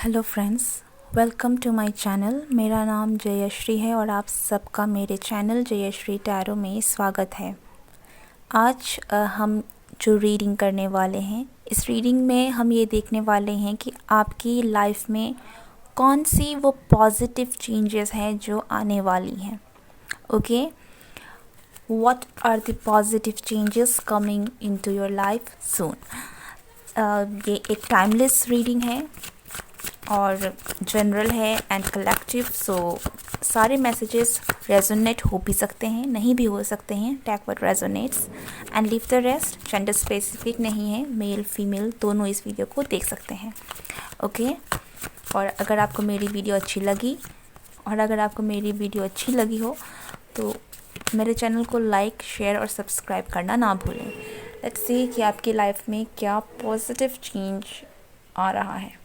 Hello friends, welcome to my channel. मेरा नाम जयश्री है और आप सबका मेरे चैनल जयश्री टैरो में स्वागत है। आज हम जो रीडिंग करने वाले हैं, इस रीडिंग में हम ये देखने वाले हैं कि आपकी लाइफ में कौन सी वो पॉजिटिव चेंजेस हैं जो आने वाली हैं। Okay, what are the positive changes coming into your life soon. ये एक टाइमलेस रीडिंग है और जनरल है एंड कलेक्टिव, सो सारे मैसेजेस रेजोनेट हो भी सकते हैं, नहीं भी हो सकते हैं। Take what resonates and leave the rest. Gender specific नहीं है, मेल फीमेल दोनों इस वीडियो को देख सकते हैं। ओके, और अगर आपको मेरी वीडियो अच्छी लगी हो तो मेरे चैनल को लाइक, शेयर और सब्सक्राइब करना ना भूलें। लेट्स सी कि आपकी लाइफ में क्या पॉजिटिव चेंज आ रहा है।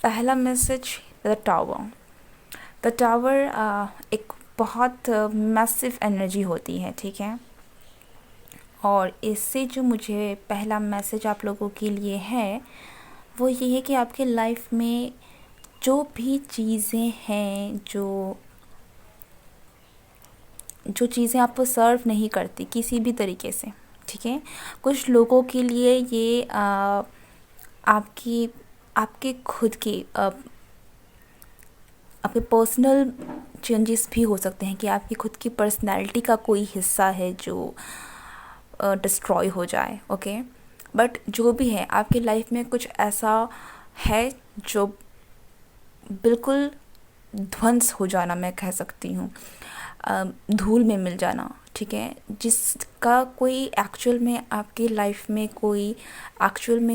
पहला मैसेज, द टावर एक बहुत मैसिव एनर्जी होती है, ठीक है। और इससे जो मुझे पहला मैसेज आप लोगों के लिए है वो ये है कि आपके लाइफ में जो भी चीज़ें हैं, जो चीज़ें आपको सर्व नहीं करती किसी भी तरीके से, ठीक है। कुछ लोगों के लिए ये आपके खुद के आपके पर्सनल चेंजेस भी हो सकते हैं कि आपकी खुद की पर्सनैलिटी का कोई हिस्सा है जो डिस्ट्रॉय हो जाए। ओके, बट जो भी है आपकी लाइफ में कुछ ऐसा है जो बिल्कुल ध्वंस हो जाना, मैं कह सकती हूँ, धूल में मिल जाना, ठीक है, जिसका कोई एक्चुअल में आपकी लाइफ में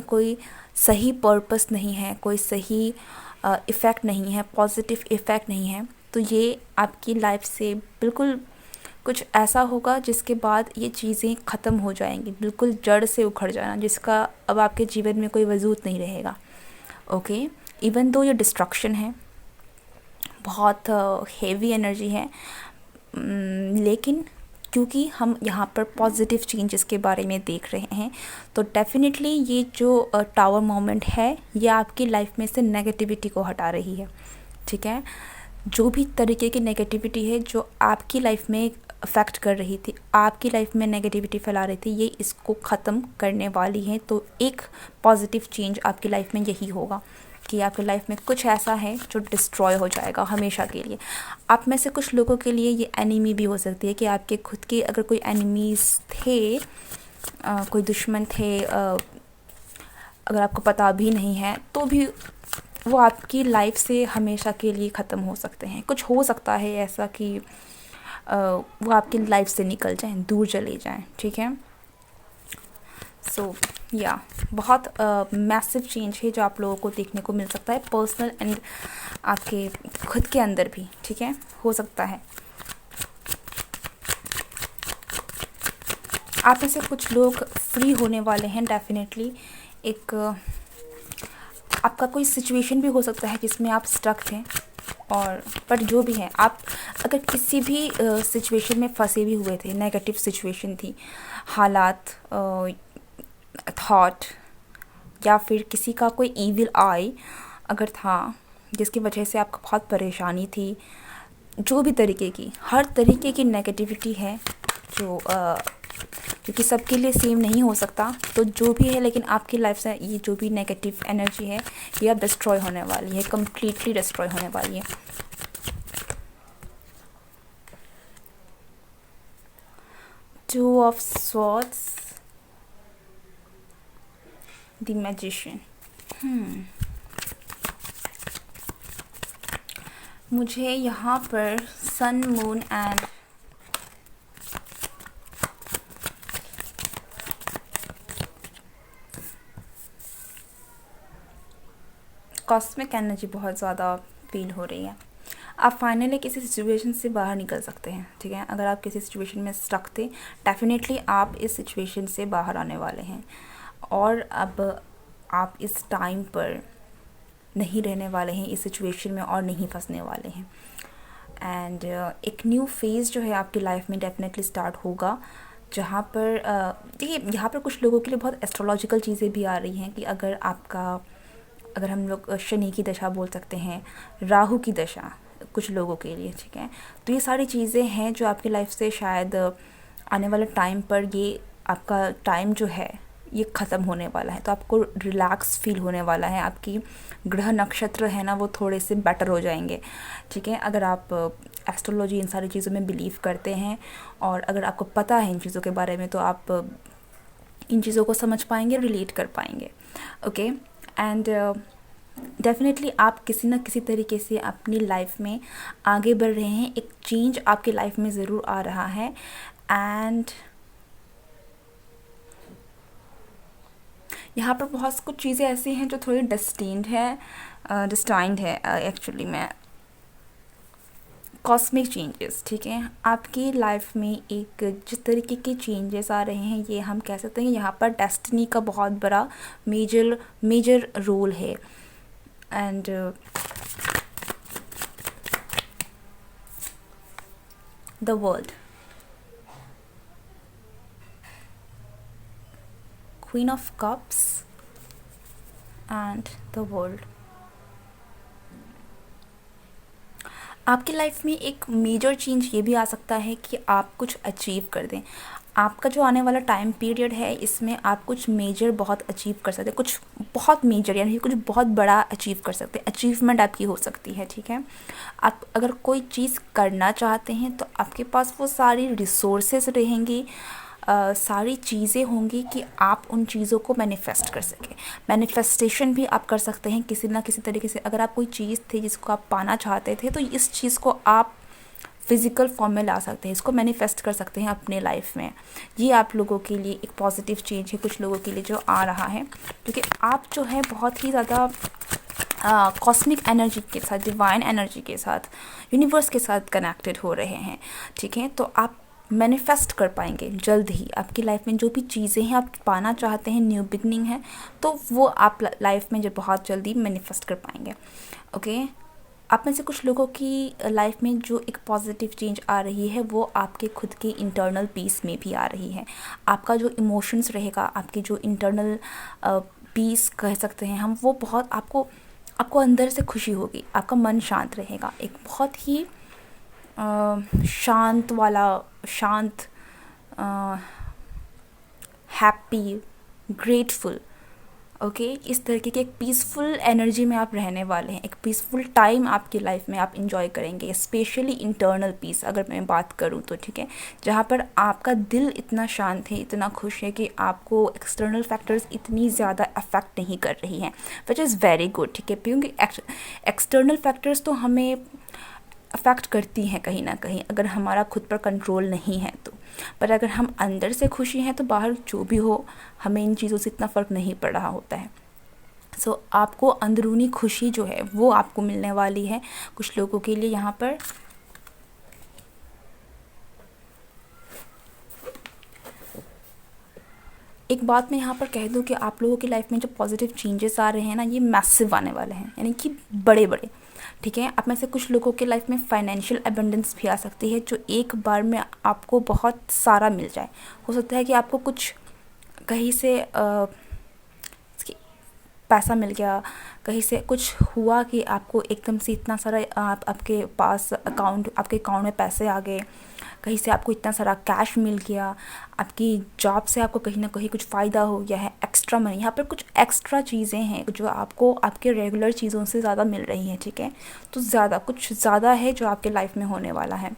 कोई सही पर्पस नहीं है, कोई सही इफ़ेक्ट नहीं है, पॉजिटिव इफ़ेक्ट नहीं है। तो ये आपकी लाइफ से बिल्कुल कुछ ऐसा होगा जिसके बाद ये चीज़ें ख़त्म हो जाएंगी, बिल्कुल जड़ से उखड़ जाना, जिसका अब आपके जीवन में कोई वजूद नहीं रहेगा। ओके, इवन दो ये डिस्ट्रक्शन है, बहुत हेवी एनर्जी है, लेकिन क्योंकि हम यहाँ पर पॉजिटिव चेंजेस के बारे में देख रहे हैं तो डेफिनेटली ये जो टावर मोमेंट है ये आपकी लाइफ में से नेगेटिविटी को हटा रही है, ठीक है। जो भी तरीके की नेगेटिविटी है जो आपकी लाइफ में अफेक्ट कर रही थी, आपकी लाइफ में नेगेटिविटी फैला रही थी, ये इसको ख़त्म करने वाली है। तो एक पॉजिटिव चेंज आपकी लाइफ में यही होगा कि आपकी लाइफ में कुछ ऐसा है जो डिस्ट्रॉय हो जाएगा हमेशा के लिए। आप में से कुछ लोगों के लिए ये एनिमी भी हो सकती है कि आपके खुद के अगर कोई एनिमीज़ थे, कोई दुश्मन थे, अगर आपको पता भी नहीं है तो भी वो आपकी लाइफ से हमेशा के लिए ख़त्म हो सकते हैं। कुछ हो सकता है ऐसा कि वो आपकी लाइफ से निकल जाएं, दूर चले जाएं, ठीक है। सो या बहुत मैसिव चेंज है जो आप लोगों को देखने को मिल सकता है, पर्सनल एंड आपके खुद के अंदर भी, ठीक है, हो सकता है। आप में से कुछ लोग फ्री होने वाले हैं डेफिनेटली। एक आपका कोई सिचुएशन भी हो सकता है जिसमें आप स्टक थे, और बट जो भी है, आप अगर किसी भी सिचुएशन में फंसे भी हुए थे, नेगेटिव सिचुएशन थी, हालात, थॉट, या फिर किसी का कोई ईविल आई अगर था जिसकी वजह से आपको बहुत परेशानी थी, जो भी तरीके की, हर तरीके की नेगेटिविटी है जो क्योंकि सबके लिए सेम नहीं हो सकता, तो जो भी है, लेकिन आपकी लाइफ से ये जो भी नेगेटिव एनर्जी है ये अब डिस्ट्रॉय होने वाली है, कम्प्लीटली डिस्ट्रॉय होने वाली है। Two of swords, the magician. मुझे यहाँ पर सन, मून एंड कॉस्मिक एनर्जी बहुत ज़्यादा फील हो रही है। आप फाइनली किसी सिचुएशन से बाहर निकल सकते हैं, ठीक है। अगर आप किसी सिचुएशन में स्टक थे, डेफिनेटली आप इस सिचुएशन से बाहर आने वाले हैं, और अब आप इस टाइम पर नहीं रहने वाले हैं इस सिचुएशन में और नहीं फंसने वाले हैं। एंड एक न्यू फेज़ जो है आपकी लाइफ में डेफिनेटली स्टार्ट होगा, जहाँ पर देखिए, यहाँ पर कुछ लोगों के लिए बहुत एस्ट्रोलॉजिकल चीज़ें भी आ रही हैं कि अगर आपका अगर हम लोग शनि की दशा बोल सकते हैं, राहु की दशा कुछ लोगों के लिए, ठीक है। तो ये सारी चीज़ें हैं जो आपकी लाइफ से शायद आने वाले टाइम पर ये आपका टाइम जो है ये ख़त्म होने वाला है, तो आपको रिलैक्स फील होने वाला है। आपकी ग्रह नक्षत्र है ना वो थोड़े से बेटर हो जाएंगे, ठीक है। अगर आप एस्ट्रोलॉजी इन सारी चीज़ों में बिलीव करते हैं और अगर आपको पता है इन चीज़ों के बारे में, तो आप इन चीज़ों को समझ पाएंगे, रिलेट कर पाएंगे, ओके। एंड डेफिनेटली आप किसी ना किसी तरीके से अपनी लाइफ में आगे बढ़ रहे हैं, एक चेंज आपकी लाइफ में ज़रूर आ रहा है। एंड यहाँ पर बहुत कुछ चीज़ें ऐसी हैं जो थोड़ी डिस्टाइंड है एक्चुअली में, कॉस्मिक चेंजेस, ठीक है। आपकी लाइफ में एक जिस तरीके के चेंजेस आ रहे हैं, ये हम कह सकते हैं यहाँ पर डेस्टिनी का बहुत बड़ा मेजर रोल है। And the world, queen of cups and the world, आपकी लाइफ में एक मेजर चेंज ये भी आ सकता है कि आप कुछ अचीव कर दें। आपका जो आने वाला टाइम पीरियड है इसमें आप कुछ मेजर बहुत अचीव कर सकते हैं, कुछ बहुत मेजर यानी कुछ बहुत बड़ा अचीव कर सकते हैं, अचीवमेंट आपकी हो सकती है, ठीक है। आप अगर कोई चीज़ करना चाहते हैं तो आपके पास वो सारी रिसोर्सेज रहेंगी, सारी चीज़ें होंगी कि आप उन चीज़ों को मैनिफेस्ट कर सकें। मैनिफेस्टेशन भी आप कर सकते हैं किसी ना किसी तरीके से। अगर आप कोई चीज़ थी जिसको आप पाना चाहते थे, तो इस चीज़ को आप फिज़िकल फॉर्म में ला सकते हैं, इसको मैनिफेस्ट कर सकते हैं अपने लाइफ में। ये आप लोगों के लिए एक पॉजिटिव चेंज है, कुछ लोगों के लिए जो आ रहा है, क्योंकि आप जो है बहुत ही ज़्यादा कॉस्मिक एनर्जी के साथ, डिवाइन एनर्जी के साथ, यूनिवर्स के साथ कनेक्टेड हो रहे हैं, ठीक है। तो आप मैनिफेस्ट कर पाएंगे जल्द ही। आपकी लाइफ में जो भी चीज़ें हैं आप पाना चाहते हैं, न्यू बिगनिंग है, तो वो आप लाइफ में जो बहुत जल्दी मैनिफेस्ट कर पाएंगे, ओके। आप में से कुछ लोगों की लाइफ में जो एक पॉजिटिव चेंज आ रही है वो आपके खुद के इंटरनल पीस में भी आ रही है। आपका जो इमोशंस रहेगा, आपकी जो इंटरनल पीस कह सकते हैं हम, वो बहुत आपको अंदर से खुशी होगी, आपका मन शांत रहेगा, एक बहुत ही शांत, हैप्पी, ग्रेटफुल, ओके। इस तरीके की एक पीसफुल एनर्जी में आप रहने वाले हैं। एक पीसफुल टाइम आपकी लाइफ में आप इंजॉय करेंगे, स्पेशली इंटरनल पीस अगर मैं बात करूँ तो, ठीक है। जहाँ पर आपका दिल इतना शांत है, इतना खुश है कि आपको एक्सटर्नल फैक्टर्स इतनी ज़्यादा अफेक्ट नहीं कर रही हैं, विच इज़ वेरी गुड, ठीक है। क्योंकि एक्सटर्नल फैक्टर्स तो हमें अफेक्ट करती हैं कहीं ना कहीं, अगर हमारा खुद पर कंट्रोल नहीं है तो। पर अगर हम अंदर से खुशी हैं तो बाहर जो भी हो हमें इन चीज़ों से इतना फ़र्क नहीं पड़ रहा होता है। सो आपको अंदरूनी खुशी जो है वो आपको मिलने वाली है कुछ लोगों के लिए। यहाँ पर एक बात मैं यहाँ पर कह दूँ कि आप लोगों की लाइफ में जो पॉजिटिव चेंजेस आ रहे हैं ना, ये मैसिव आने वाले हैं, यानी कि बड़े बड़े, ठीक है। आप में से कुछ लोगों के लाइफ में फाइनेंशियल एबंडेंस भी आ सकती है, जो एक बार में आपको बहुत सारा मिल जाए। हो सकता है कि आपको कुछ कहीं से पैसा मिल गया, कहीं से कुछ हुआ कि आपको एकदम से इतना सारा आपके पास आपके अकाउंट में पैसे आ गए, कहीं से आपको इतना सारा कैश मिल गया, आपकी जॉब से आपको कहीं ना कहीं कुछ फ़ायदा हो गया है, एक्स्ट्रा मनी। यहाँ पर कुछ एक्स्ट्रा चीज़ें हैं जो आपको आपके रेगुलर चीज़ों से ज़्यादा मिल रही हैं, ठीक है। तो कुछ ज़्यादा है जो आपके लाइफ में होने वाला है।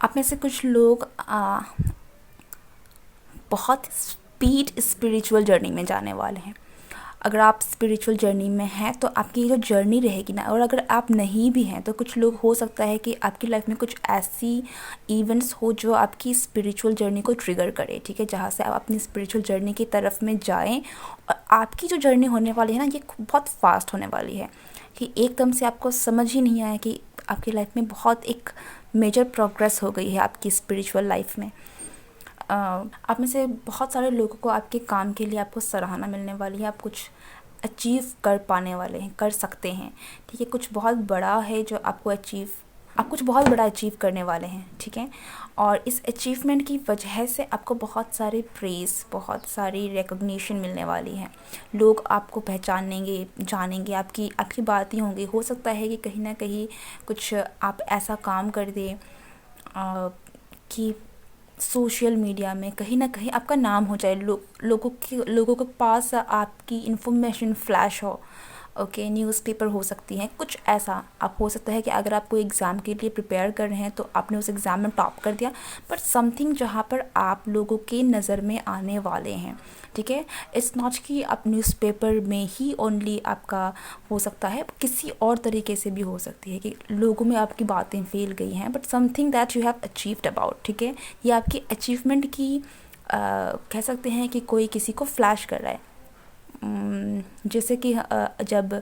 आप में से कुछ लोग बहुत स्पीड स्पिरिचुअल जर्नी में जाने वाले हैं। अगर आप स्पिरिचुअल जर्नी में हैं तो आपकी जो जर्नी रहेगी ना, और अगर आप नहीं भी हैं तो कुछ लोग हो सकता है कि आपकी लाइफ में कुछ ऐसी इवेंट्स हो जो आपकी स्पिरिचुअल जर्नी को ट्रिगर करे, ठीक है। जहाँ से आप अपनी स्पिरिचुअल जर्नी की तरफ में जाएं, और आपकी जो जर्नी होने वाली है ना, ये बहुत फास्ट होने वाली है कि एकदम से आपको समझ ही नहीं आया कि आपकी लाइफ में बहुत एक मेजर प्रोग्रेस हो गई है आपकी स्पिरिचुअल लाइफ में। आप में से बहुत सारे लोगों को आपके काम के लिए आपको सराहना मिलने वाली है, आप कुछ अचीव कर पाने वाले हैं, कर सकते हैं, ठीक है। कुछ बहुत बड़ा है जो आपको आप कुछ बहुत बड़ा अचीव करने वाले हैं, ठीक है। और इस अचीवमेंट की वजह से आपको बहुत सारे प्रेज़, बहुत सारी रिकॉग्निशन मिलने वाली है। लोग आपको पहचानेंगे, जानेंगे, आपकी आपकी बातें होंगी। हो सकता है कि कहीं ना कहीं कुछ आप ऐसा काम कर दें कि सोशल मीडिया में कहीं न कहीं आपका नाम हो जाए, लोगों के पास आपकी इन्फॉर्मेशन फ्लैश हो। ओके, न्यूज़पेपर हो सकती हैं, कुछ ऐसा आप हो सकता है कि अगर आप कोई एग्ज़ाम के लिए प्रिपेयर कर रहे हैं तो आपने उस एग्ज़ाम में टॉप कर दिया, बट समथिंग जहाँ पर आप लोगों के नज़र में आने वाले हैं, ठीक है। इट्स नॉट कि आप न्यूज़पेपर में ही ओनली आपका हो सकता है, किसी और तरीके से भी हो सकती है कि लोगों में आपकी बातें फैल गई हैं, but something that you have achieved about, ठीक है। ये आपकी अचीवमेंट की कह सकते हैं कि कोई किसी को फ्लैश कर रहा है। जैसे कि जब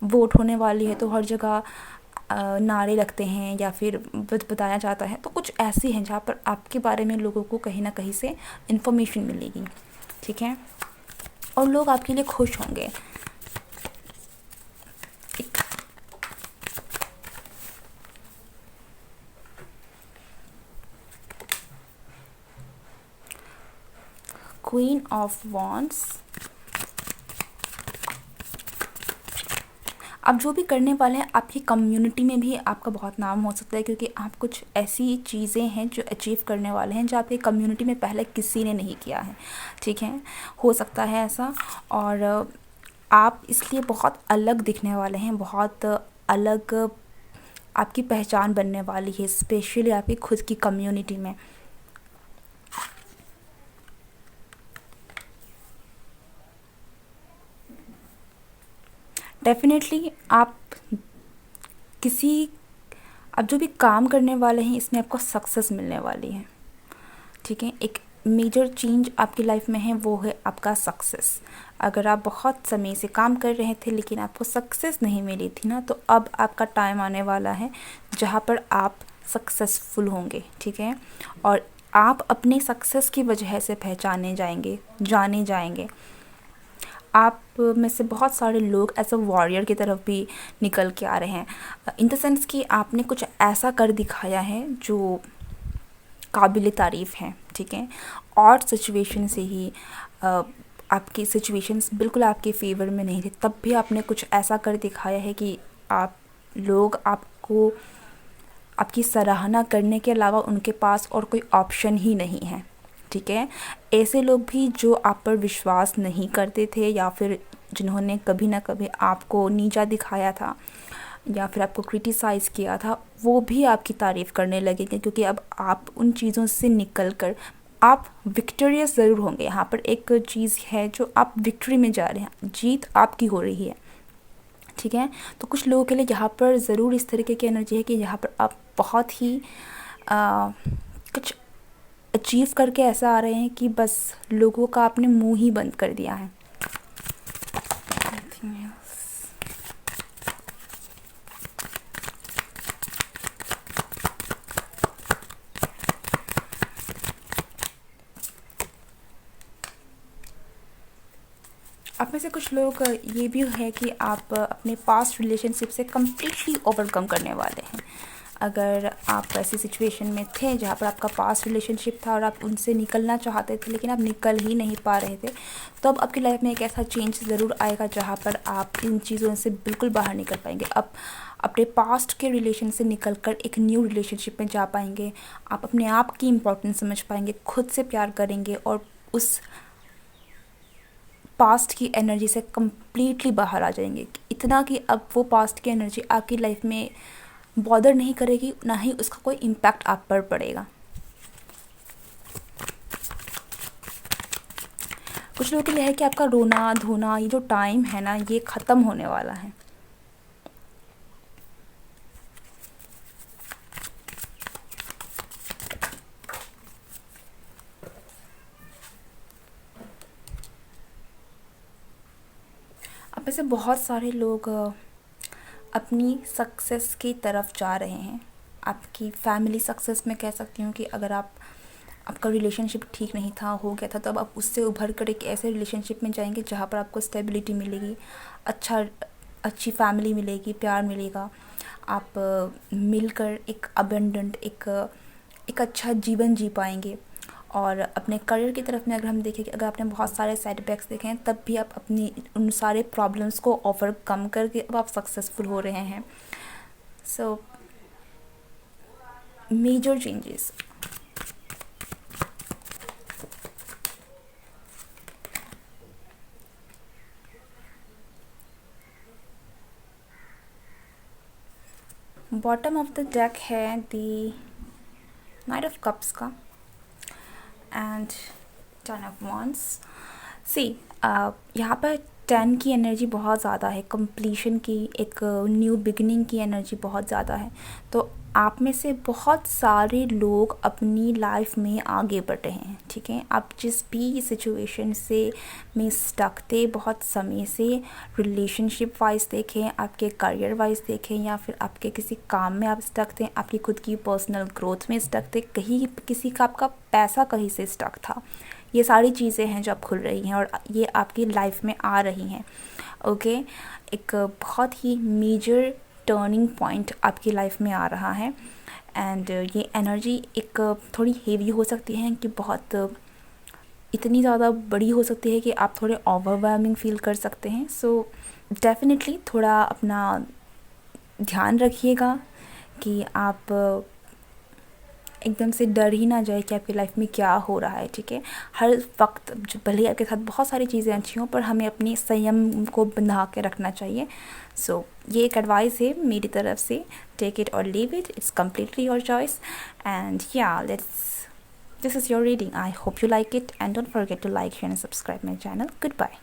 वोट होने वाली है तो हर जगह नारे लगते हैं या फिर बताया जाता है, तो कुछ ऐसी हैं जहाँ पर आपके बारे में लोगों को कहीं ना कहीं से इन्फॉर्मेशन मिलेगी, ठीक है। और लोग आपके लिए खुश होंगे। क्वीन ऑफ वॉन्ड्स, आप जो भी करने वाले हैं आपकी कम्युनिटी में भी आपका बहुत नाम हो सकता है, क्योंकि आप कुछ ऐसी चीज़ें हैं जो अचीव करने वाले हैं जो आपकी कम्युनिटी में पहले किसी ने नहीं किया है, ठीक है। हो सकता है ऐसा। और आप इसलिए बहुत अलग दिखने वाले हैं, बहुत अलग आपकी पहचान बनने वाली है, स्पेशली आपकी खुद की कम्युनिटी में। डेफिनेटली किसी आप जो भी काम करने वाले हैं इसमें आपको सक्सेस मिलने वाली है, ठीक है। एक मेजर चेंज आपकी लाइफ में है, वो है आपका सक्सेस। अगर आप बहुत समय से काम कर रहे थे लेकिन आपको सक्सेस नहीं मिली थी ना, तो अब आपका टाइम आने वाला है जहाँ पर आप सक्सेसफुल होंगे, ठीक है। और आप अपने सक्सेस की वजह से पहचाने जाएंगे, जाने जाएंगे। आप में से बहुत सारे लोग एज अ वॉरियर की तरफ भी निकल के आ रहे हैं, इन द सेंस कि आपने कुछ ऐसा कर दिखाया है जो काबिल तारीफ़ है, ठीक है। और सिचुएशन से ही आपकी सिचुएशंस बिल्कुल आपके फेवर में नहीं थे, तब भी आपने कुछ ऐसा कर दिखाया है कि आप लोग आपको आपकी सराहना करने के अलावा उनके पास और कोई ऑप्शन ही नहीं है, ठीक है। ऐसे लोग भी जो आप पर विश्वास नहीं करते थे या फिर जिन्होंने कभी ना कभी आपको नीचा दिखाया था या फिर आपको क्रिटिसाइज़ किया था, वो भी आपकी तारीफ़ करने लगेंगे, क्योंकि अब आप उन चीज़ों से निकल कर आप विक्टोरियस ज़रूर होंगे। यहाँ पर एक चीज़ है जो आप विक्ट्री में जा रहे हैं, जीत आपकी हो रही है, ठीक है। तो कुछ लोगों के लिए यहाँ पर ज़रूर इस तरीके की एनर्जी है कि यहाँ पर आप बहुत ही कुछ अचीव करके ऐसा आ रहे हैं कि बस लोगों का आपने मुंह ही बंद कर दिया है। आप में से कुछ लोग ये भी है कि आप अपने पास्ट रिलेशनशिप से कम्प्लीटली ओवरकम करने वाले हैं। अगर आप ऐसी सिचुएशन में थे जहाँ पर आपका पास्ट रिलेशनशिप था और आप उनसे निकलना चाहते थे लेकिन आप निकल ही नहीं पा रहे थे, तो अब आपकी लाइफ में एक ऐसा चेंज ज़रूर आएगा जहाँ पर आप इन चीज़ों से बिल्कुल बाहर निकल पाएंगे। अब अपने पास्ट के रिलेशन से निकल कर एक न्यू रिलेशनशिप में जा पाएंगे। आप अपने आप की इम्पोर्टेंस समझ पाएंगे, खुद से प्यार करेंगे और उस पास्ट की एनर्जी से कम्प्लीटली बाहर आ जाएंगे। इतना कि अब वो पास्ट की एनर्जी आपकी लाइफ में बॉदर नहीं करेगी, ना ही उसका कोई इम्पैक्ट आप पर पड़ेगा। कुछ लोगों के लिए है कि आपका रोना धोना, ये जो टाइम है ना, ये ख़त्म होने वाला है। अब ऐसे बहुत सारे लोग अपनी सक्सेस की तरफ जा रहे हैं। आपकी फैमिली सक्सेस मैं कह सकती हूँ कि अगर आपका रिलेशनशिप ठीक नहीं था, हो गया था, तो अब आप उससे उभर कर एक ऐसे रिलेशनशिप में जाएंगे जहाँ पर आपको स्टेबिलिटी मिलेगी, अच्छी फैमिली मिलेगी, प्यार मिलेगा। आप मिलकर एक अबेंडेंट एक अच्छा जीवन जी पाएंगे। और अपने करियर की तरफ में अगर हम देखें कि अगर आपने बहुत सारे सेटबैक्स देखे हैं, तब भी आप अपनी उन सारे प्रॉब्लम्स को ओवरकम करके अब आप सक्सेसफुल हो रहे हैं। So major changes. Bottom of the deck है द नाइट ऑफ कप्स का एंड 10 ऑफ wands। सी यहाँ पर 10 की एनर्जी बहुत ज़्यादा है, कंप्लीशन की, एक न्यू बिगिनिंग की एनर्जी बहुत ज़्यादा है। तो आप में से बहुत सारे लोग अपनी लाइफ में आगे बढ़ रहे हैं, ठीक है। आप जिस भी सिचुएशन से में स्टक थे बहुत समय से, रिलेशनशिप वाइज देखें, आपके करियर वाइज देखें, या फिर आपके किसी काम में आप स्टक थे, आपकी खुद की पर्सनल ग्रोथ में स्टक थे, कहीं किसी का आपका पैसा कहीं से स्टक था, ये सारी चीज़ें हैं जो अब खुल रही हैं और ये आपकी लाइफ में आ रही हैं। ओके, एक बहुत ही मेजर टर्निंग पॉइंट आपकी लाइफ में आ रहा है। एंड ये एनर्जी एक थोड़ी हेवी हो सकती है कि बहुत इतनी ज़्यादा बड़ी हो सकती है कि आप थोड़े ओवरवेलमिंग फील कर सकते हैं। सो डेफिनेटली थोड़ा अपना ध्यान रखिएगा कि आप एकदम से डर ही ना जाए कि आपकी लाइफ में क्या हो रहा है, ठीक है। हर वक्त भले ही आपके साथ बहुत सारी चीज़ें अच्छी हों, पर हमें अपनी संयम को बंधा के रखना चाहिए। सो ये एक एडवाइस है मेरी तरफ से, टेक इट और leave it, it's completely your choice. And या this is your reading. I hope you like it, and don't forget to like, share and subscribe my channel. Goodbye.